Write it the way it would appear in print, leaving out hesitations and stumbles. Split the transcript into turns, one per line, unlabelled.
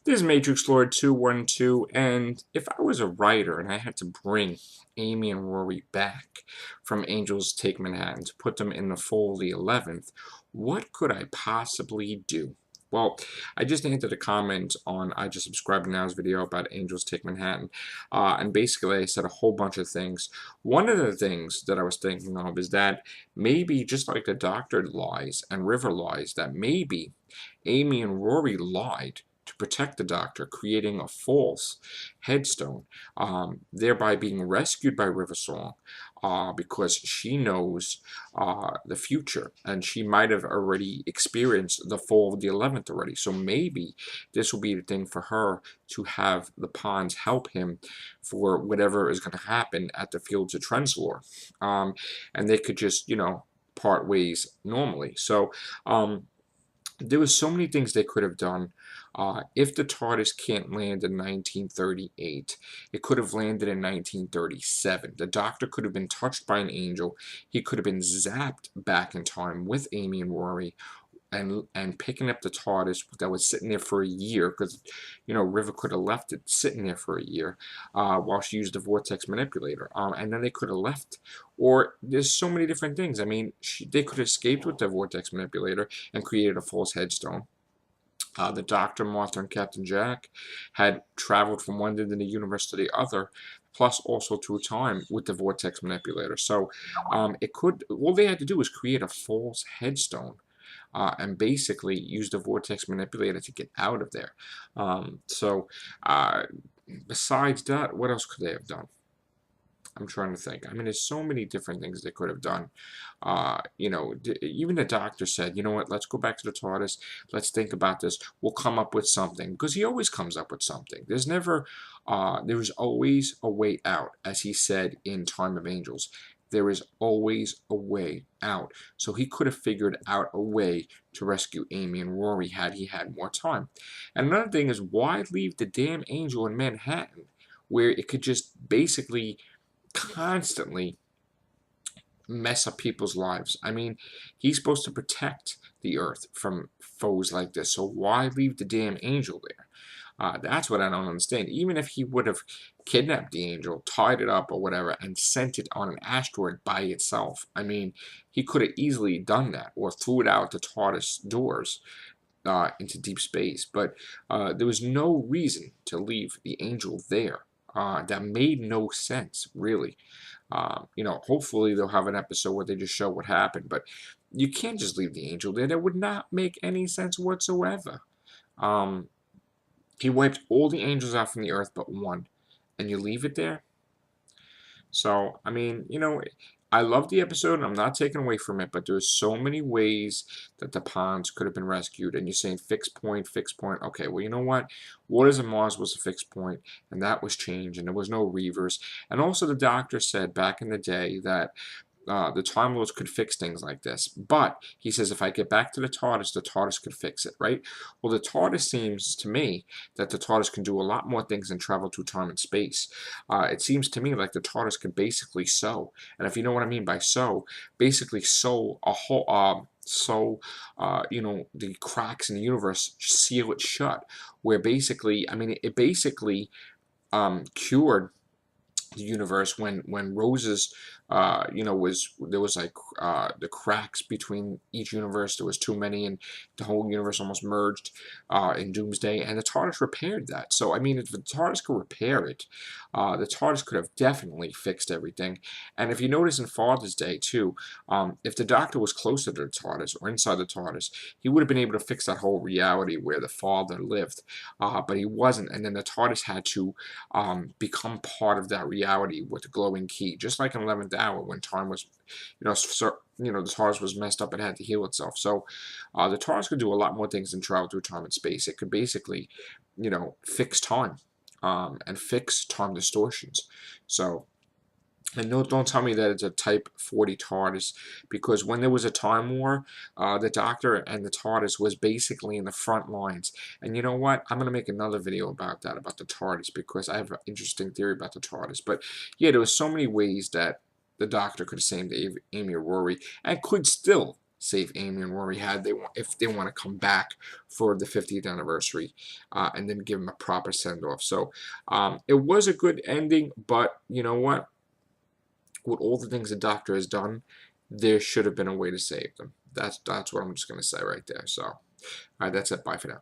This is Matrix Lord 212, and if I was a writer and I had to bring Amy and Rory back from Angels Take Manhattan to put them in the fall of the 11th, what could I possibly do? Well, I just entered a comment on I Just Subscribed Now's video about Angels Take Manhattan, and basically I said a whole bunch of things. One of the things that I was thinking of is that maybe, just like the Doctor lies and River lies, that maybe Amy and Rory lied to protect the Doctor, creating a false headstone, thereby being rescued by River Song, because she knows the future, and she might have already experienced the fall of the 11th already. So maybe this will be the thing for her to have the Pawns help him for whatever is going to happen at the Fields of Trenzalore, and they could just, part ways normally. So. There was so many things they could have done. If the TARDIS can't land in 1938, it could have landed in 1937. The Doctor could have been touched by an angel. He could have been zapped back in time with Amy and Rory, and picking up the TARDIS that was sitting there for a year, because River could have left it sitting there for a year while she used the vortex manipulator, and then they could have left. Or there's so many different things. I mean, they could have escaped with the vortex manipulator and created a false headstone. The Doctor, Martha, and Captain Jack had traveled from one end of the universe to the other, plus also through time with the vortex manipulator. So it could. All they had to do was create a false headstone, and basically use the vortex manipulator to get out of there. So besides that, what else could they have done? I'm trying to think. I mean, there's so many different things they could have done. Even the Doctor said, you know what, let's go back to the TARDIS. Let's think about this. We'll come up with something. Because he always comes up with something. There is always a way out, as he said in Time of Angels. There is always a way out. So he could have figured out a way to rescue Amy and Rory had he had more time. And another thing is, why leave the damn angel in Manhattan, where it could just basically constantly mess up people's lives? I mean, he's supposed to protect the Earth from foes like this, so why leave the damn angel there? That's what I don't understand. Even if he would have kidnapped the angel, tied it up or whatever, and sent it on an asteroid by itself, I mean, he could have easily done that, or threw it out the TARDIS doors into deep space. But there was no reason to leave the angel there. That made no sense, really. Hopefully they'll have an episode where they just show what happened, but you can't just leave the angel there. That would not make any sense whatsoever. Um, he wiped all the angels out from the earth but one, and you leave it there? So, I mean, I love the episode, and I'm not taking away from it, but there's so many ways that the Ponds could have been rescued, and you're saying fixed point, fixed point. Okay, well, you know what? Waters of Mars was a fixed point, and that was changed, and there was no Reavers. And also the Doctor said back in the day that the Time Lords could fix things like this. But he says, if I get back to the TARDIS could fix it, right? Well, the TARDIS seems to me that the TARDIS can do a lot more things than travel through time and space. It seems to me like the TARDIS can basically sew. And if you know what I mean by sew, basically sew a whole... the cracks in the universe, seal it shut. Where basically, I mean, it basically cured the universe when Rose's was there was like the cracks between each universe. There was too many, and the whole universe almost merged in Doomsday, and the TARDIS repaired that. So I mean, if the TARDIS could repair it, the TARDIS could have definitely fixed everything. And if you notice in Father's Day too, if the Doctor was closer to the TARDIS or inside the TARDIS, he would have been able to fix that whole reality where the father lived, but he wasn't, and then the TARDIS had to become part of that reality with the glowing key, just like in 11th Hour when time was, the TARDIS was messed up and had to heal itself. So the TARDIS could do a lot more things than travel through time and space. It could basically, fix time, and fix time distortions. So. And don't tell me that it's a Type 40 TARDIS, because when there was a Time War, the Doctor and the TARDIS was basically in the front lines. And you know what? I'm going to make another video about that, about the TARDIS, because I have an interesting theory about the TARDIS. But yeah, there was so many ways that the Doctor could have saved Amy or Rory, and could still save Amy and Rory if they want to come back for the 50th anniversary, and then give them a proper send off. So it was a good ending, but you know what? With all the things the Doctor has done, there should have been a way to save them. That's what I'm just gonna say right there. So, all right, that's it. Bye for now.